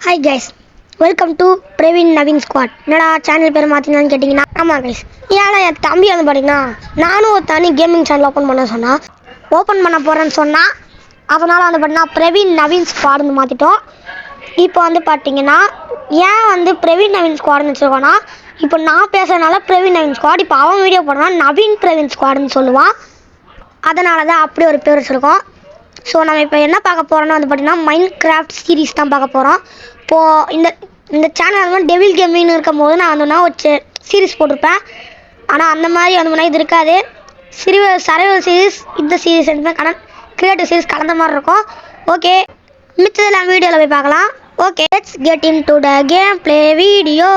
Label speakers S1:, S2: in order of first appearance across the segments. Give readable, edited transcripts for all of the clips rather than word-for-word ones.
S1: Hi guys, welcome to Praveen Naveen Squad. என்னடா channel பேர் மாற்றினான்னு கேட்டிங்கன்னா ஆமாம் கைஸ். ஏன்னா என் தம்பி வந்து பார்த்தீங்கன்னா நானும் ஒரு தனி கேமிங் சேனல் ஓப்பன் பண்ண போகிறேன்னு சொன்னால் அதனால் வந்து பார்த்தீங்கன்னா பிரவீன் நவீன் ஸ்குவாட்னு மாற்றிட்டோம். இப்போ வந்து பார்த்தீங்கன்னா ஏன் வந்து பிரவீன் நவீன் ஸ்குவாட்னு வச்சுருக்கோன்னா இப்போ நான் பேசுறதுனால பிரவீன் நவீன் ஸ்குவாட், இப்போ அவன் வீடியோ போடுறான் நவீன் பிரவீன் ஸ்குவாட்னு சொல்லுவான். அதனால தான் அப்படி ஒரு பேர் வச்சுருக்கோம். ஸோ நம்ம இப்போ என்ன பார்க்க போகிறோன்னா வந்து பார்த்தீங்கன்னா மைண்ட் கிராஃப்ட் சீரீஸ் தான் பார்க்க போகிறோம். இப்போது இந்த சேனல் வந்து டெவில் கேமிங்னு இருக்கும் போது நான் வந்து ஒரு சீரீஸ் போட்டிருப்பேன். ஆனால் அந்த மாதிரி வந்து இது இருக்காது. சர்வைவல் சீரீஸ் இந்த சீரீஸ் ரெண்டுமே கிரியேட்டிவ் சீரீஸ் கலந்த மாதிரி இருக்கும். ஓகே, மிச்சதெல்லாம் வீடியோவில் போய் பார்க்கலாம். Okay, let's get in to the game play video.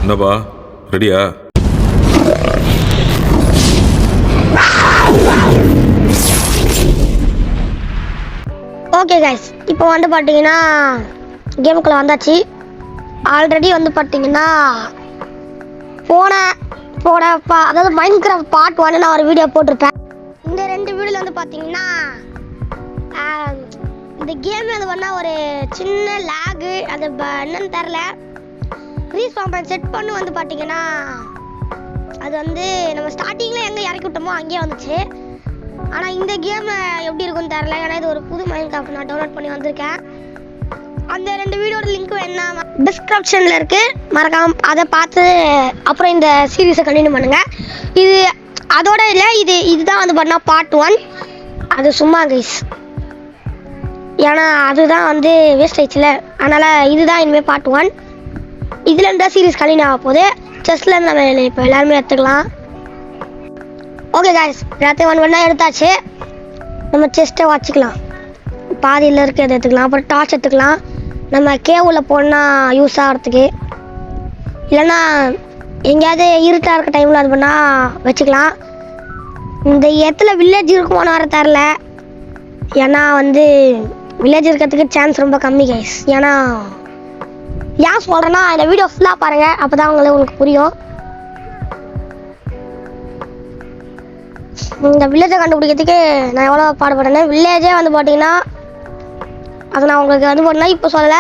S2: என்னப்பா ரெடியா?
S1: ஓகே கைஸ், இப்போ வந்து பார்த்தீங்கன்னா கேமுக்குள்ளே வந்தாச்சு. ஆல்ரெடி வந்து பார்த்தீங்கன்னா அதாவது மைண்ட் கிராஃப்ட் பார்ட் 1 நான் ஒரு வீடியோ போட்டிருப்பேன். இந்த 2 வீடியோவில் வந்து பார்த்தீங்கன்னா இந்த கேமில் வந்து பண்ணால் ஒரு சின்ன லேகு, அது என்னன்னு தெரில. ரீஸ்பாம்பை செட் பண்ணி வந்து பார்த்தீங்கன்னா அது வந்து நம்ம ஸ்டார்டிங்கில் எங்கே இறக்கி விட்டோமோ அங்கேயே வந்துச்சு. ஆனால் இந்த கேமில் எப்படி இருக்குன்னு தெரில. ஏன்னா இது ஒரு புது மைண்ட் கிராஃப்ட் நான் டவுன்லோட் பண்ணி வந்திருக்கேன். அந்த 2 வீடியோட லிங்க் என்ன டிஸ்கிரிப்ஷனில் இருக்குது, மறக்காம அதை பார்த்து அப்புறம் இந்த சீரீஸை கண்டினியூ பண்ணுங்கள். இது அதோட இல்லை, இதுதான் வந்து பண்ணால் பார்ட் 1. அது சும்மா கைஸ், ஏன்னா அதுதான் வந்து வேஸ்ட் ஆயிடுச்சுல. அதனால் இதுதான் இனிமேல் பார்ட் 1. இதில் இருந்தால் சீரீஸ் கண்டினியூ ஆக போகுது. செஸ்லேருந்து நம்ம இப்போ எல்லாருமே எடுத்துக்கலாம். ஓகே காய்ஸ், எல்லாத்தையும் ஒன்றா எடுத்தாச்சு. நம்ம செஸ்ட்டை வச்சுக்கலாம், பாதியில் இருக்கிறத எடுத்துக்கலாம். அப்புறம் டார்ச் எடுத்துக்கலாம், நம்ம கேவில் போனால் யூஸ் ஆகிறதுக்கு. இல்லைன்னா எங்கேயாவது இருட்டாக இருக்க டைமில் அது பண்ணால் வச்சுக்கலாம். இந்த இடத்துல வில்லேஜ் இருக்குமோன்னு வர தரல. ஏன்னா வந்து வில்லேஜ் இருக்கிறதுக்கு சான்ஸ் ரொம்ப கம்மி கைஸ். ஏன்னா ஏன் சொல்கிறேன்னா இந்த வீடியோ ஃபுல்லாக பாருங்கள், அப்போ தான் உங்களுக்கு புரியும். இந்த வில்லேஜை கண்டுபிடிக்கிறதுக்கு நான் எவ்வளோ பாடுபடுறேன். வில்லேஜே வந்து பார்த்தீங்கன்னா அதை நான் உங்களுக்கு வந்து பார்த்தீங்கன்னா இப்போ சொல்லலை.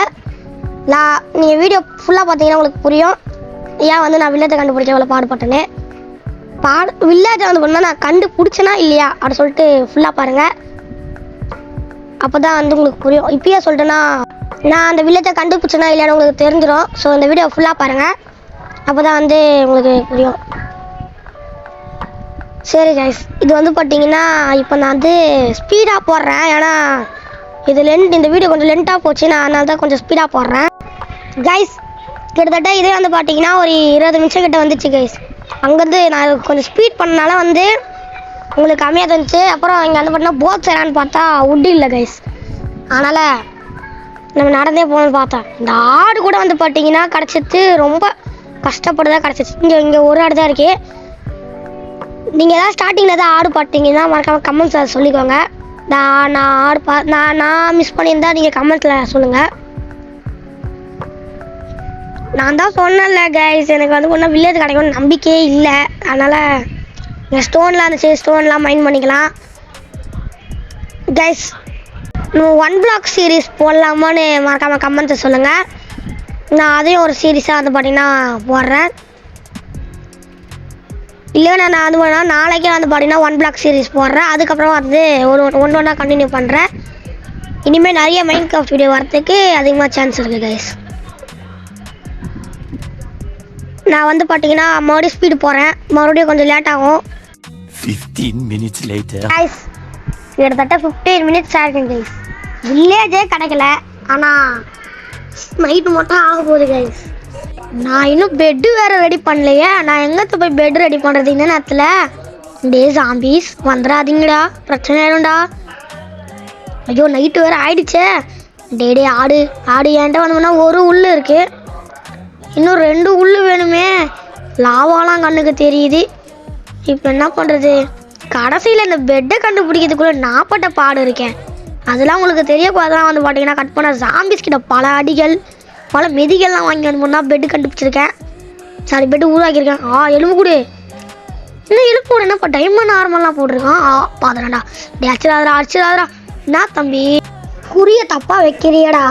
S1: நீங்கள் வீடியோ ஃபுல்லாக பார்த்தீங்கன்னா உங்களுக்கு புரியும் ஏன் வந்து நான் வில்லேஜை கண்டுபிடிக்க எவ்வளோ பாடுபட்டேன்னு. வில்லேஜை வந்து பார்த்தீங்கன்னா நான் கண்டுபிடிச்சேனா இல்லையா அப்படி சொல்லிட்டு ஃபுல்லாக பாருங்கள், அப்போ தான் வந்து உங்களுக்கு புரியும். இப்பயே சொல்லிட்டேன்னா நான் அந்த வில்லேஜை கண்டுபிடிச்சேனா இல்லையான்னு உங்களுக்கு தெரிஞ்சிடும். ஸோ இந்த வீடியோ ஃபுல்லாக பாருங்கள், அப்போ தான் வந்து உங்களுக்கு புரியும். சரி கைஸ், இது வந்து பார்த்தீங்கன்னா இப்போ நான் வந்து ஸ்பீடாக போடுறேன். ஏன்னா இந்த வீடியோ கொஞ்சம் லென்த்தாக போச்சு, நான் அதனால தான் கொஞ்சம் ஸ்பீடாக போடுறேன் கைஸ். கிட்டத்தட்ட இதே வந்து பார்த்தீங்கன்னா ஒரு 20 நிமிஷம் கிட்ட வந்துச்சு கைஸ். அங்கேருந்து நான் கொஞ்சம் ஸ்பீட் பண்ணனால வந்து உங்களுக்கு கம்மியாக இருந்துச்சு. அப்புறம் இங்கே வந்து பார்த்தீங்கன்னா போட் செய்யலான்னு பார்த்தா உட் இல்லை கைஸ். அதனால் நம்ம நடந்தே போகணும்னு பார்த்தேன். இந்த ஆடு கூட வந்து பார்த்தீங்கன்னா கிடச்சிட்டு ரொம்ப கஷ்டப்பட்டுதான் கிடச்சிச்சு. இங்கே ஒரு ஆடு தான் இருக்குது. நீங்கள் ஏதாவது ஸ்டார்டிங்கில் ஏதாவது ஆடு பார்த்தீங்கன்னா மறக்காமல் கமெண்ட்ஸில் சொல்லிக்கோங்க. நான் மிஸ் பண்ணியிருந்தா நீங்கள் கமெண்ட்ஸில் சொல்லுங்கள். நான் தான் சொன்னேன்ல கைஸ், எனக்கு வந்து ஒன்றும் வில்லேஜ் கிடைக்கும்னு நம்பிக்கையே இல்லை. அதனால் இந்த ஸ்டோன்லாம் இருந்துச்சு, ஸ்டோன்லாம் மைண்ட் பண்ணிக்கலாம் கைஸ். நம்ம 1 பிளாக் சீரீஸ் போடலாமான்னு மறக்காமல் கமெண்ட்ஸை சொல்லுங்கள். நான் அதையும் ஒரு சீரீஸாக வந்து பார்த்தீங்கன்னா போடுறேன். இல்லைன்னா நான் வந்து பண்ணால் நாளைக்கே வந்து பார்த்தீங்கன்னா 1 பிளாக் சீரீஸ் போடுறேன். அதுக்கப்புறம் வந்து ஒன்றா கண்டினியூ பண்ணுறேன். இனிமேல் நிறைய மைண்ட் கிராஃப்ட் வீடியோ வரத்துக்கு அதிகமாக சான்ஸ் இருக்குது கைஸ். நான் வந்து பார்த்தீங்கன்னா மறுபடியும் ஸ்பீடு போகிறேன், மறுபடியும் கொஞ்சம் லேட் ஆகும்.
S3: 15 minutes later.
S1: கைஸ், கிட்டத்தட்ட 15 மினிட்ஸ் ஆகிருக்கும் கைஸ். வில்லேஜே கிடைக்கல, ஆனால் நைட்டு மட்டும் ஆக போகுது கைஸ். நான் இன்னும் பெட்டு வேறு ரெடி பண்ணலையே. நான் எங்கே போய் பெட் ரெடி பண்ணுறது இந்த நேரத்தில்? டே ஜாம்பீஸ் வந்துடாதீங்கடா, பிரச்சனை ஆயிடும்டா. ஐயோ நைட்டு வேறு ஆயிடுச்சே. டே ஆடு என்கிட்ட வந்தோம்னா ஒரு உள்ளு இருக்குது, இன்னும் 2 உள்ளு வேணுமே. லாவாலாம் கண்ணுக்கு தெரியுது. இப்போ என்ன பண்ணுறது? கடைசியில் இந்த பெட்டை கண்டுபிடிக்கிறதுக்குள்ளே நாப்பட்ட பாடு இருக்கேன். அதெல்லாம் உங்களுக்கு தெரியக்கூடாதான் வந்து பார்த்தீங்கன்னா கட் பண்ண ஜாம்பிஸ் கிட்ட பல அடிகள் பல மெதிகள்லாம் வாங்கி வந்து முன்னா பெட்டு கண்டுபிடிச்சிருக்கேன். சாரி, பெட்டு உருவாக்கியிருக்கேன். எலும்பு கூடு, இன்னும் எலும்பு கூடு என்னப்பா டைமண்ட் நார்மல்லாம் போட்டிருக்கான். பார்த்துடாண்டா, டே அடிச்சிடாதரா. என்ன தம்பி குறிய தப்பாக வைக்கிறியடா?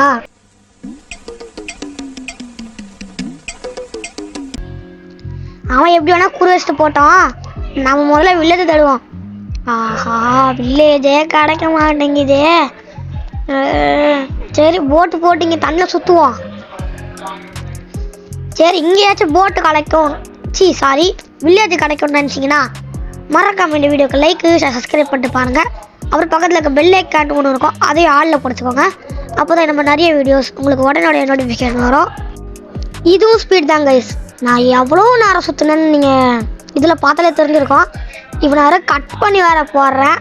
S1: அவன் எப்படி வேணா குறி வச்சுட்டு போட்டோம். நம்ம முதல்ல வில்லேஜை தேடுவோம். ஆஹா, வில்லேஜே கிடைக்க மாட்டேங்குதே. சரி, போட்டு போட்டு இங்கே தண்ணியில் சுற்றுவோம். சரி, இங்கேயாச்சும் போட்டு கிடைக்கும். சாரி, வில்லேஜ் கிடைக்கும்னு நினச்சிங்கன்னா மறக்காம இந்த வீடியோக்கு லைக் சப்ஸ்கிரைப் பண்ணிட்டு பாருங்கள். அப்புறம் பக்கத்தில் இருக்க பெல் ஐக்கான் ஒன்று இருக்கும், அதையும் ஆளில் பிடிச்சிக்கோங்க. அப்போ தான் நம்ம நிறைய வீடியோஸ் உங்களுக்கு உடனே நோட்டிஃபிகேஷன் வரும். இதுவும் ஸ்பீட் தான் கைஸ். நான் எவ்வளோ நேரம் சுற்றினேன்னு நீங்கள் இதில் பார்த்தாலே தெரிஞ்சிருக்கோம். இப்போ நான் வேறு கட் பண்ணி வேறு போடுறேன்.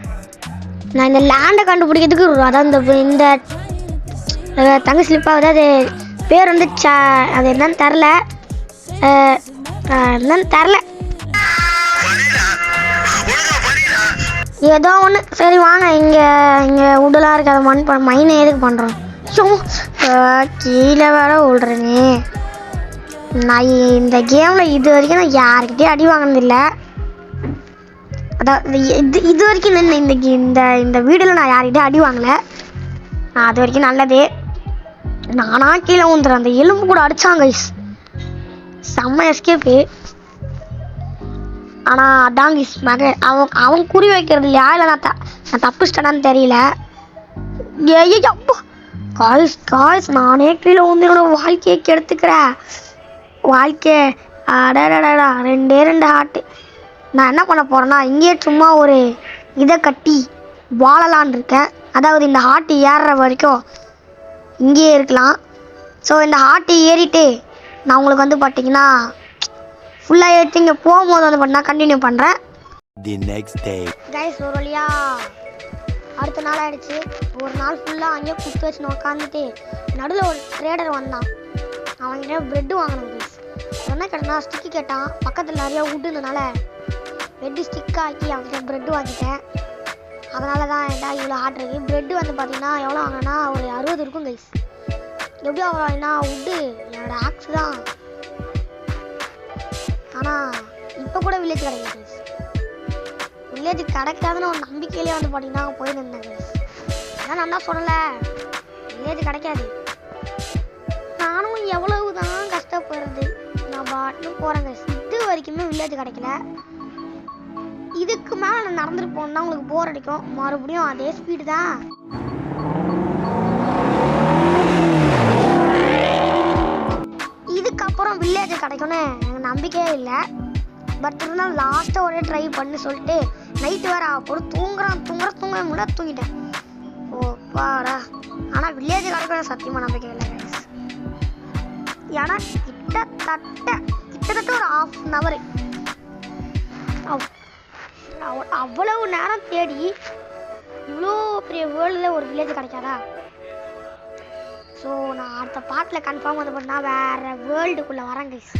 S1: நான் இந்த லேண்டை கண்டுபிடிக்கிறதுக்கு அதாவது இந்த தங்க ஸ்லிப்பாக அதாவது பேர் வந்து அது என்னன்னு தெரில. ஏதோ ஒன்று. சரி வாங்க, இங்கே உடலாக இருக்குது, அதை மைனை எதுக்கு பண்ணுறோம்? கீழே வேற விடுறேனே. நான் இந்த கேமில் இது வரைக்கும் நான் யாருக்கிட்டே அடி வாங்கினதில்லை. அதாவது இது வரைக்கும் இந்த வீடியோவில் நான் யார்கிட்டே அடி வாங்கலை. நான் அது வரைக்கும் நல்லது. நானா கீழே வந்துடுறேன். அந்த எலும்பு கூட அடிச்சாங்க கைஸ், செம்ம எஸ்கேப்பு. ஆனால் அதான் கைஸ் அவன் குறி வைக்கிறது இல்லையா, இல்லை நான் தப்பிச்சிட்டேனான்னு தெரியல. காய்ஸ் நானே கீழே வந்து என்னோட வாழ்க்கையை கெடுத்துக்கிறேன். வாழ்க்கை அடடடா, 2 ஹார்ட்டு. நான் என்ன பண்ண போகிறேன்னா இங்கேயே சும்மா ஒரு இதை கட்டி வாழலான் இருக்கேன். அதாவது இந்த ஹார்ட்டு ஏறுற வரைக்கும் இங்கேயே இருக்கலாம். ஸோ இந்த ஹார்ட்டு ஏறிட்டு நான் உங்களுக்கு வந்து பார்த்தீங்கன்னா ஃபுல்லாக ஏற்றி இங்கே போகும்போது வந்து பார்த்தீங்கன்னா கண்டினியூ பண்ணுறேன்.
S3: The next day.
S1: கைஸ், ஒரு வழியா அடுத்த நாள் ஆகிடுச்சு. ஒரு நாள் ஃபுல்லாக அங்கேயே குத்து வச்சுன்னு உட்காந்துட்டு நடுவில் ஒரு ட்ரேடர் வந்தான். அவன்கிட்ட ப்ரெட்டு வாங்கினான் கைஸ். என்ன கேட்டான், ஸ்டிக்கு கேட்டான். பக்கத்தில் நிறையா விட்டுனால பெட்டு ஸ்டிக் ஆக்கி அவன்கிட்ட ப்ரெட்டு வாங்கிட்டேன். அதனால தான் என்கிட்ட இவ்வளோ ஹார்ட் இருக்குது. ப்ரெட்டு வந்து பார்த்தீங்கன்னா எவ்வளோ வாங்கினா ஒரு 60 இருக்கும் கைஸ். எப்படி வாங்கினா உட்டு என்னோட ஆக்ஸ் தான். ஆனால் இப்போ கூட வில்லேஜ் கிடைக்கும் கைஸ். வில்லேஜ் கிடைக்காதுன்னு ஒரு நம்பிக்கையிலே வந்து பார்த்தீங்கன்னா போயிருந்தேன் கைஸ். அதான் நான் தான் சொல்லலை, வில்லேஜ் கிடைக்காது. நானும் எவ்வளவு தான் கஷ்டப்படுறது, நான் பாட்டுன்னு போகிறேன் கைஸ். இது வரைக்குமே வில்லேஜ் கிடைக்கல. இதுக்கு மேலே நான் நடந்துட்டு போனோம்னா உங்களுக்கு போர் அடிக்கும். மறுபடியும் அதே ஸ்பீடு தான். இதுக்கப்புறம் வில்லேஜ் கிடைக்கும்னு எனக்கு நம்பிக்கையே இல்லை. பட் இருந்தாலும் லாஸ்ட்டாக ஒரே ட்ரை பண்ணி சொல்லிட்டு நைட்டு வேறு போட்டு தூங்க முன்னாடி தூங்கிட்டேன். ஓப்பாடா. ஆனால் வில்லேஜ் கிடைக்கும் சத்தியமாக நம்பிக்கை இல்லை கைஸ். ஏன்னா கிட்டத்தட்ட ஒரு 1/2 hour அவ்வளவு நேரம் தேடி இவ்வளோ பெரிய வேர்ல்டில் ஒரு வில்லேஜ் கிடைக்காதா? ஸோ நான் அடுத்த பார்ட்டில் கன்ஃபார்ம் வந்து பண்ணால் வேறு வேர்ல்டுக்குள்ளே வரேன் கைஸ்.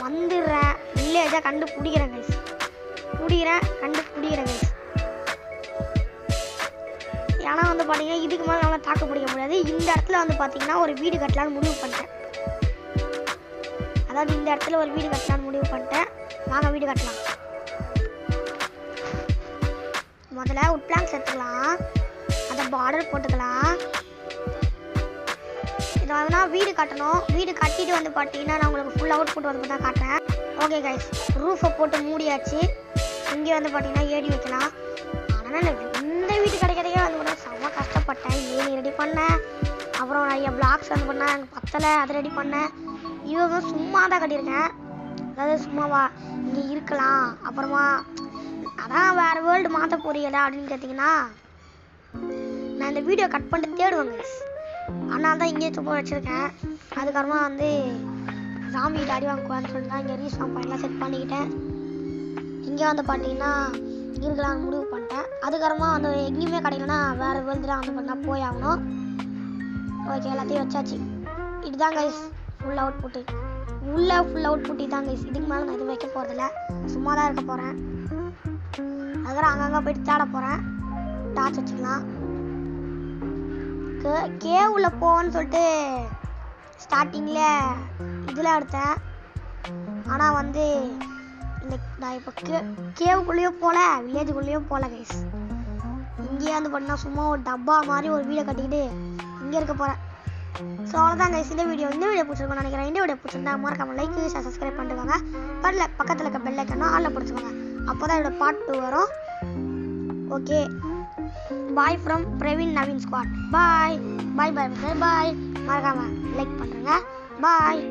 S1: வந்துடுறேன், வில்லேஜாக கண்டுபிடிக்கிறேன் கைஸ். கண்டுபிடிக்கிறேன் கைஸ். ஏன்னா வந்து பார்த்தீங்கன்னா இதுக்கு மேலே நம்மளால் தாக்கு பிடிக்க முடியாது. இந்த இடத்துல வந்து பார்த்தீங்கன்னா ஒரு வீடு கட்டலான்னு முடிவு பண்ணிட்டேன். அதாவது இந்த இடத்துல ஒரு வீடு கட்டலான்னு முடிவு பண்ணிட்டேன். வாங்க வீடு கட்டலாம். முதல்ல உட் பிளாங்க்ஸ் எடுத்துக்கலாம், அதை பார்டர் போட்டுக்கலாம். இதை வந்து வீடு கட்டணும். வீடு கட்டிட்டு வந்து பார்த்தீங்கன்னா நான் உங்களுக்கு ஃபுல் அவுட் புட் வந்து தான் காட்டுறேன். ஓகே கைஸ், ரூஃபை போட்டு மூடியாச்சு. இங்கே வந்து பார்த்தீங்கன்னா ஏடி வைக்கலாம். ஆனால் இந்த வீடு கிடைக்கிறதுக்கே வந்து பார்த்தா செம்ம கஷ்டப்பட்டேன். ஏணி ரெடி பண்ணேன், அப்புறம் நிறைய பிளாக்ஸ் வந்து பண்ணேன், எனக்கு பத்தலை, அதை ரெடி பண்ணேன். இது வந்து சும்மா தான் கட்டியிருக்கேன். அதாவது சும்மாவா இங்கே இருக்கலாம். அப்புறமா அதான் வேறு வேர்ல்டு மாற்ற போறீங்களா அப்படின்னு கேட்டிங்கன்னா நான் இந்த வீடியோ கட் பண்ணிட்டு தேடுவேங்க. அதனால தான் இங்கேயே சும்மா வச்சுருக்கேன். அதுக்கப்புறமா வந்து சாமி அடி வாங்குவான்னு சொல்லிட்டு தான் இங்கே ரீஸ்டாம் பாயிண்ட்லாம் செட் பண்ணிக்கிட்டேன். இங்கே வந்து பார்த்தீங்கன்னா இருக்கலாம்னு முடிவு பண்ணிட்டேன். அதுக்கப்புறமா வந்து எங்கேயுமே கிடைக்கலன்னா வேறு வேர்ல்டு தான் வந்து பண்ணால் போய் ஆகணும். ஓகே, எல்லாத்தையும் வச்சாச்சு. இதுதான் கைஸ் ஃபுல் அவுட் புட்டு. ஃபுல் அவுட் புட்டி தான் கைஸ். இதுக்கு மேலே நான் எதுவும் வைக்க போகிறதில்ல, சும்மா தான் இருக்க போகிறேன். அதுக்கப்புறம் அங்கங்கே போயிட்டு தேட போகிறேன். டார்ச் வச்சுக்கலாம். கேவுள்ள போவோன்னு சொல்லிட்டு ஸ்டார்டிங்கில் இதில் எடுத்தேன். ஆனால் வந்து இந்த நான் இப்போ கேவுக்குள்ளேயும் போகல, வில்லேஜுக்குள்ளேயும் போகல கைஸ். இங்கேயே வந்து பார்த்தீங்கன்னா சும்மா ஒரு டப்பா மாதிரி ஒரு வீடை கட்டிக்கிட்டு இங்கே இருக்க போகிறேன். ஸோ அவ்வளோதான் கைஸ், இந்த வீடியோ பிடிச்சிருக்கோம் நினைக்கிறேன். இந்த வீடியோ பிடிச்சிருந்தா மறக்காம லைக் சப்ஸ்கிரைப் பண்ணிட்டுக்கோங்க. பக்கத்தில் இருக்க பெல் ஐக்கனும் ஆளில் பிடிச்சிக்கோங்க. அப்போ தான் இதோட பார்ட் 2 வரும். Okay, bye from Praveen Naveen squad. Bye bye bye bye. மறக்காம லைக் பண்ணுறேங்க. பாய்.